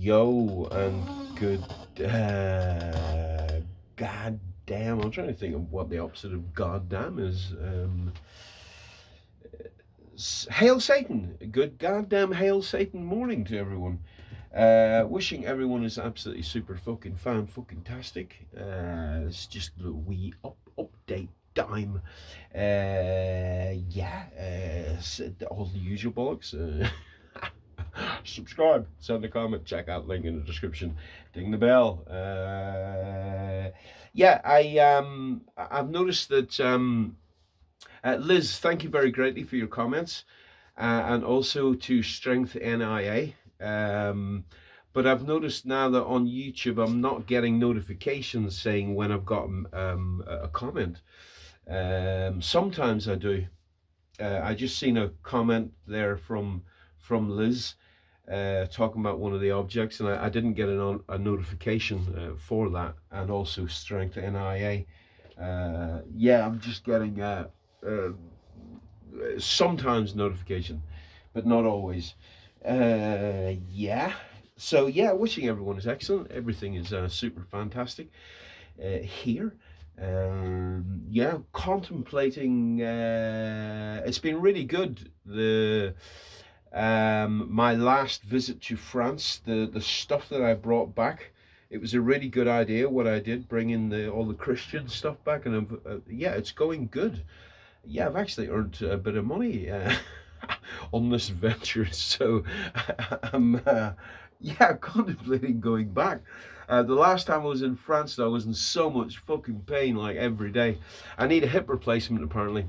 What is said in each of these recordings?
Yo, and good. God damn. I'm trying to think of what the opposite of goddamn is. Hail Satan. Good goddamn Hail Satan morning to everyone. Wishing everyone is absolutely super fucking fan fucking tastic. It's just a little wee update time. All the usual bollocks. Subscribe, send a comment, check out link in the description, ding the bell. I've noticed that Liz, thank you very greatly for your comments, and also to Strength NIA. But I've noticed now that on YouTube I'm not getting notifications saying when I've got a comment. Sometimes I do. I just seen a comment there from Liz talking about one of the objects, and I didn't get a notification for that, and also Strength NIA. I'm just getting sometimes notification, but not always. Wishing everyone is excellent. Everything is super fantastic here. Contemplating. It's been really good. My last visit to France, the stuff that I brought back, it was a really good idea what I did, bringing all the Christian stuff back, and it's going good. Yeah, I've actually earned a bit of money on this venture, so I'm contemplating going back. The last time I was in France, though, I was in so much fucking pain, like every day. I need a hip replacement, apparently.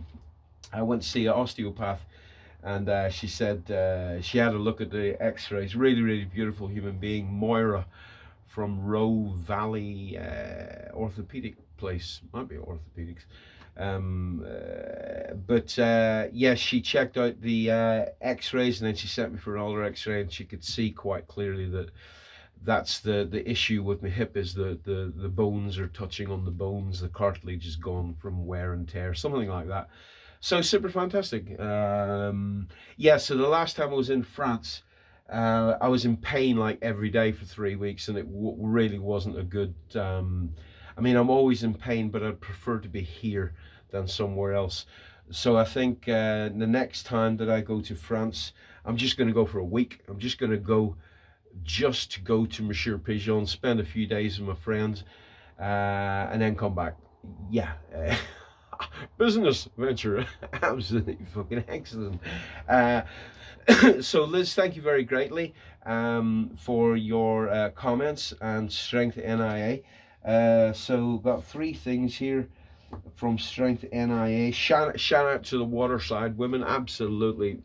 I went to see an osteopath, and she said she had a look at the x-rays. Really, really beautiful human being, Moira from Roe Valley orthopedic place. Might be orthopedics. She checked out the x-rays, and then she sent me for another x-ray, and she could see quite clearly that that's the issue with my hip, is the bones are touching on the bones, the cartilage is gone from wear and tear, something like that. So super fantastic. So the last time I was in France, I was in pain like every day for 3 weeks, and it really wasn't a good. I'm always in pain, but I'd prefer to be here than somewhere else. So I think the next time that I go to France, I'm just going to go for a week. I'm just going to go to Monsieur Pigeon, spend a few days with my friends, and then come back. Business venture. Absolutely fucking excellent. So Liz, thank you very greatly for your comments, and Strength NIA. So got 3 things here from Strength NIA. Shout out to the Waterside women. Absolutely.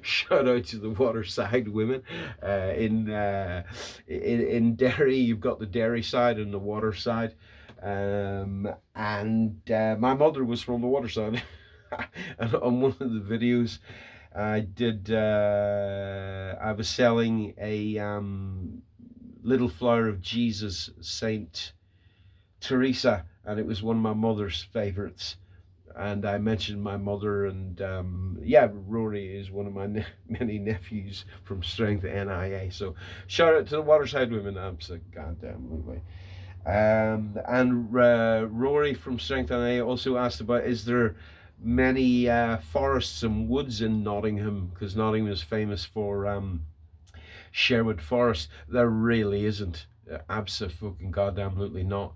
Shout out to the Waterside women. In Derry, you've got the Derry side and the water side. My mother was from the Waterside. And on one of the videos I did, I was selling a little flower of Jesus, Saint Teresa, and it was one of my mother's favorites. And I mentioned my mother, and Rory is one of my many nephews from Strength NIA. So shout out to the Waterside women. I'm so goddamn movie. Rory from Strength NIA also asked about, is there many forests and woods in Nottingham, because Nottingham is famous for Sherwood Forest. There really isn't. Absolutely not.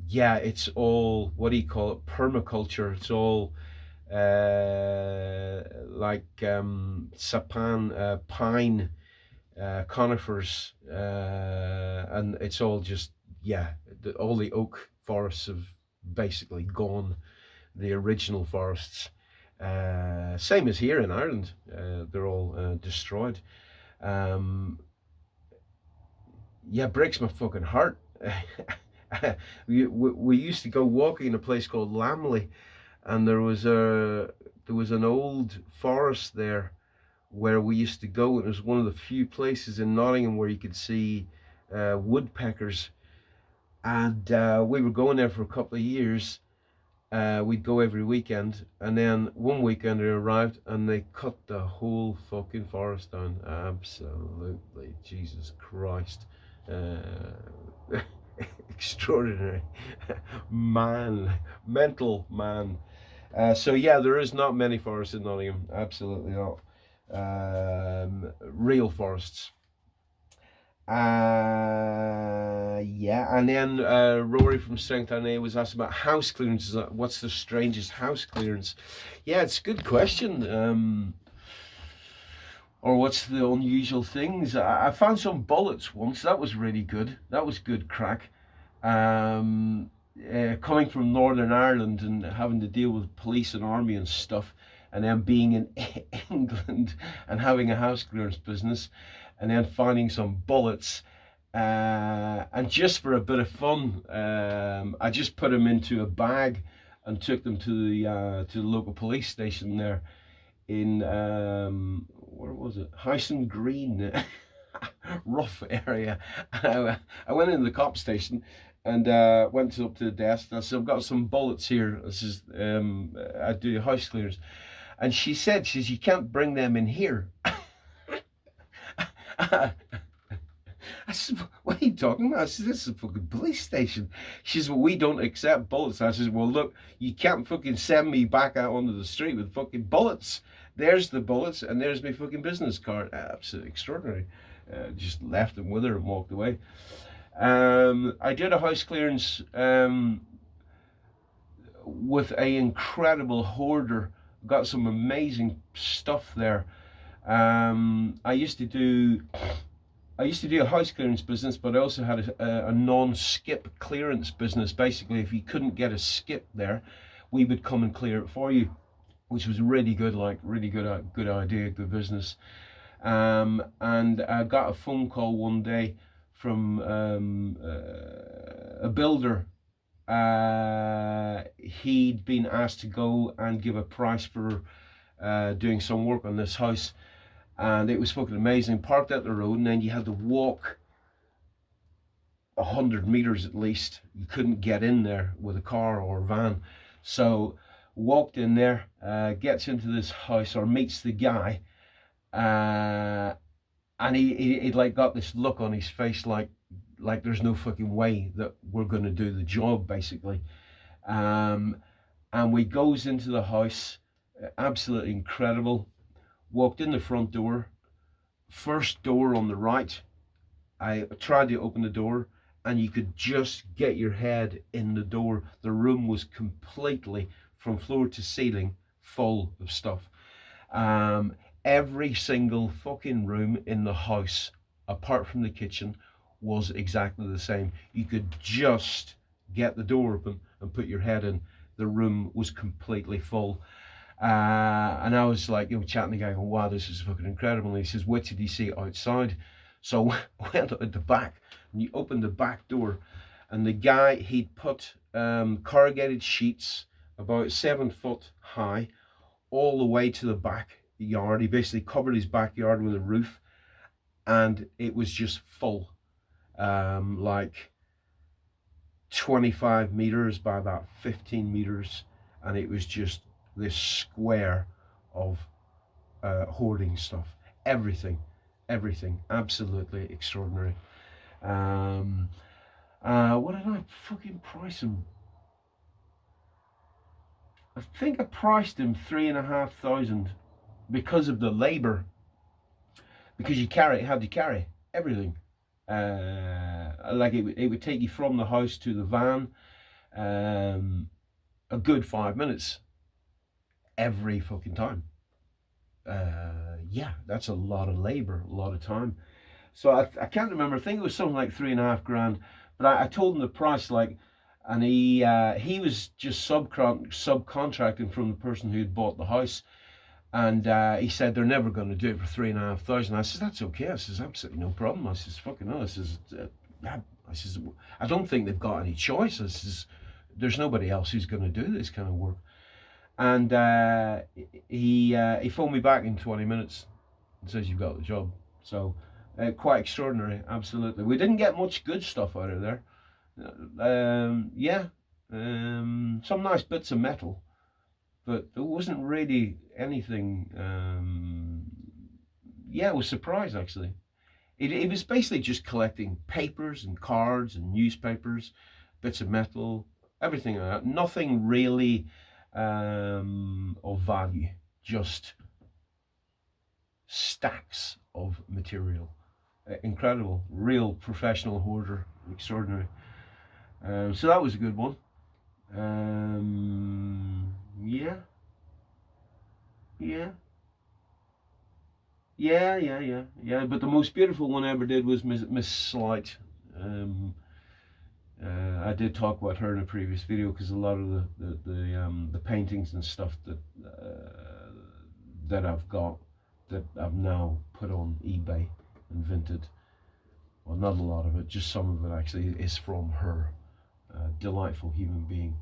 It's all, what do you call it, permaculture. It's all sapan, pine, conifers, and it's all just all the oak forests have basically gone, the original forests. Same as here in Ireland, they're all destroyed. Breaks my fucking heart. we used to go walking in a place called Lamley, and there was an old forest there where we used to go. It was one of the few places in Nottingham where you could see woodpeckers, and we were going there for a couple of years, We'd go every weekend, and then one weekend they arrived and they cut the whole fucking forest down. Absolutely, Jesus Christ. Extraordinary. Man, mental man. So yeah, there is not many forests in Nottingham. Absolutely not. Real forests. Yeah, and then Rory from Strength NA was asked about house clearances. What's the strangest house clearance? Yeah, it's a good question. Or what's the unusual things? I found some bullets once. That was really good. That was good crack. Coming from Northern Ireland and having to deal with police and army and stuff, and then being in England and having a house clearance business, and then finding some bullets. And just for a bit of fun, I just put them into a bag and took them to the local police station there in where was it? Hyson Green, rough area. I went into the cop station and went up to the desk. And I said, "I've got some bullets here. This is I do house clearance." And she said, "You can't bring them in here." I said, "What are you talking about?" I said, "This is a fucking police station." She says, "Well, we don't accept bullets." I said, "Well, look, you can't fucking send me back out onto the street with fucking bullets. There's the bullets, and there's my fucking business card." Absolutely extraordinary. Just left them with her and walked away. I did a house clearance with a incredible hoarder. Got some amazing stuff there. I used to do a house clearance business, but I also had a non-skip clearance business. Basically, if you couldn't get a skip there, we would come and clear it for you, which was really good, really good idea, good business. And I got a phone call one day from a builder. He'd been asked to go and give a price for doing some work on this house, and it was fucking amazing. Parked at the road, and then you had to walk 100 meters at least. You couldn't get in there with a car or a van, so walked in there, gets into this house or meets the guy, and he like got this look on his face like there's no fucking way that we're gonna do the job, basically. And we goes into the house, absolutely incredible. Walked in the front door, first door on the right. I tried to open the door, and you could just get your head in the door. The room was completely, from floor to ceiling, full of stuff. Every single fucking room in the house, apart from the kitchen, was exactly the same. You could just get the door open and put your head in. The room was completely full. And I was like, chatting to the guy, going, "Wow, this is fucking incredible." And he says, "What did you see outside?" So I went at the back, and you opened the back door, and the guy, he'd put corrugated sheets about 7 foot high all the way to the backyard. He basically covered his backyard with a roof, and it was just full, like 25 meters by about 15 meters, and it was just this square of hoarding stuff. Everything, absolutely extraordinary. What did I fucking price him? I think I priced him 3,500 because of the labor, because you had to carry everything. Like it would take you from the house to the van a good 5 minutes every fucking time. Yeah, that's a lot of labor, a lot of time. So I can't remember. I think it was something like 3.5 grand. But I told him the price, like, and he was just subcontracting from the person who had bought the house, and he said they're never going to do it for 3,500. I said, "That's okay." I says, "Absolutely no problem." I says, "Fucking hell." I says, I says, "I don't think they've got any choice." I says, "There's nobody else who's going to do this kind of work." And he phoned me back in 20 minutes and says, "You've got the job." So quite extraordinary, absolutely. We didn't get much good stuff out of there. Yeah, some nice bits of metal, but there wasn't really anything. Yeah, I was surprised actually. It was basically just collecting papers and cards and newspapers, bits of metal, everything like that. Nothing really of value, just stacks of material. Incredible, real professional hoarder, extraordinary. So that was a good one. Yeah, yeah, yeah. But the most beautiful one I ever did was Miss Slight. Um, I did talk about her in a previous video because a lot of the paintings and stuff that I've got that I've now put on eBay and Vinted. Well, not a lot of it, just some of it actually is from her. Delightful human being.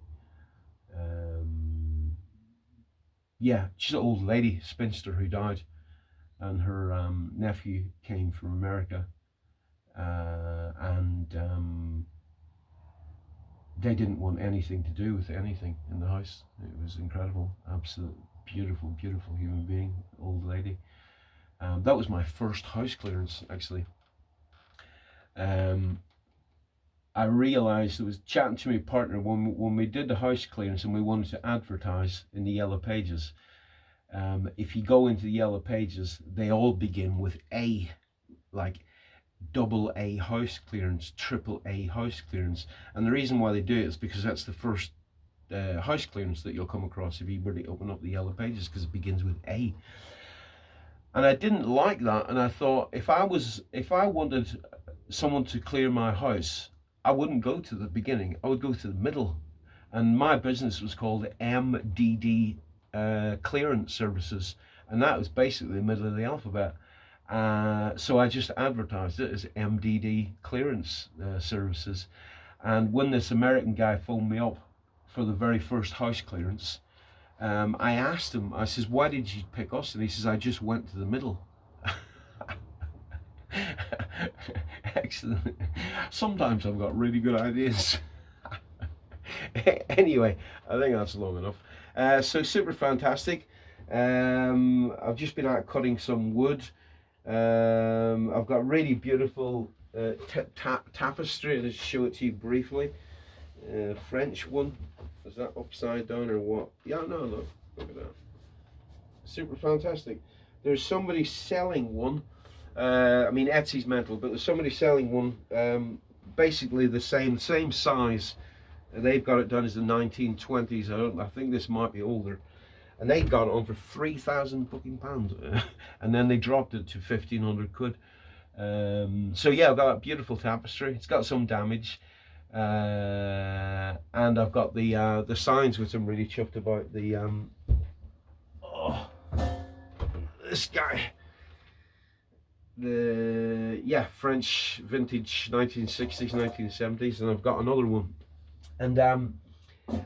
Yeah, she's an old lady, spinster, who died, and her nephew came from America, and they didn't want anything to do with anything in the house. It was incredible, absolute beautiful, beautiful human being, old lady. That was my first house clearance, actually. I realised, I was chatting to my partner when we did the house clearance and we wanted to advertise in the Yellow Pages. If you go into the Yellow Pages, they all begin with A, like double A house clearance, triple A house clearance. And the reason why they do it is because that's the first house clearance that you'll come across if you really open up the Yellow Pages, because it begins with A. And I didn't like that, and I thought if I wanted someone to clear my house, I wouldn't go to the beginning, I would go to the middle. And my business was called MDD Clearance Services, and that was basically the middle of the alphabet. So I just advertised it as MDD Clearance Services. And when this American guy phoned me up for the very first house clearance, I asked him, I says, why did you pick us? And he says, I just went to the middle. Excellent. Sometimes I've got really good ideas. Anyway, I think that's long enough. So super fantastic. I've just been out cutting some wood. I've got really beautiful tapestry. I'll just show it to you briefly. French one. Is that upside down or what? Yeah, no, look at that. Super fantastic. There's somebody selling one. I mean, Etsy's mental, but there's somebody selling one, basically the same size. They've got it done as the 1920s. I think this might be older, and they got it on for £3,000 and then they dropped it to 1,500 quid. So yeah, I've got a beautiful tapestry. It's got some damage. And I've got the signs, which I'm really chuffed about. This guy, French vintage 1960s, 1970s, and I've got another one. And I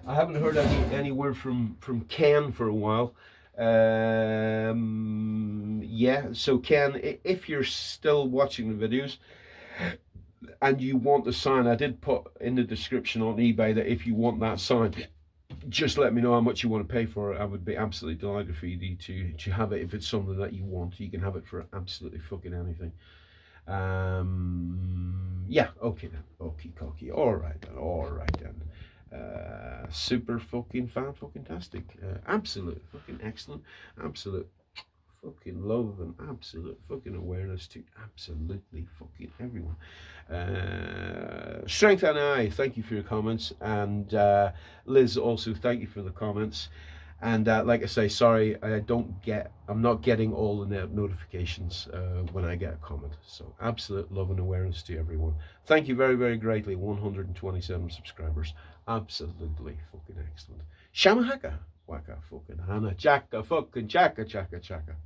haven't heard any word from Ken for a while. Yeah, so Ken, if you're still watching the videos and you want the sign, I did put in the description on eBay that if you want that sign, just let me know how much you want to pay for it. I would be absolutely delighted for you to have it. If it's something that you want, you can have it for absolutely fucking anything. Yeah, okay then, okie dokie, all right then. Super fucking fan-fucking-tastic, absolute fucking excellent, absolute fucking love and absolute fucking awareness to absolutely fucking everyone. Strength and I, thank you for your comments, and Liz also, thank you for the comments. And like I say, sorry, I'm not getting all the notifications when I get a comment. So absolute love and awareness to everyone. Thank you very, very greatly. 127 subscribers. Absolutely fucking excellent. Shamahaka, waka fucking hana, chaka fucking chaka chaka chaka.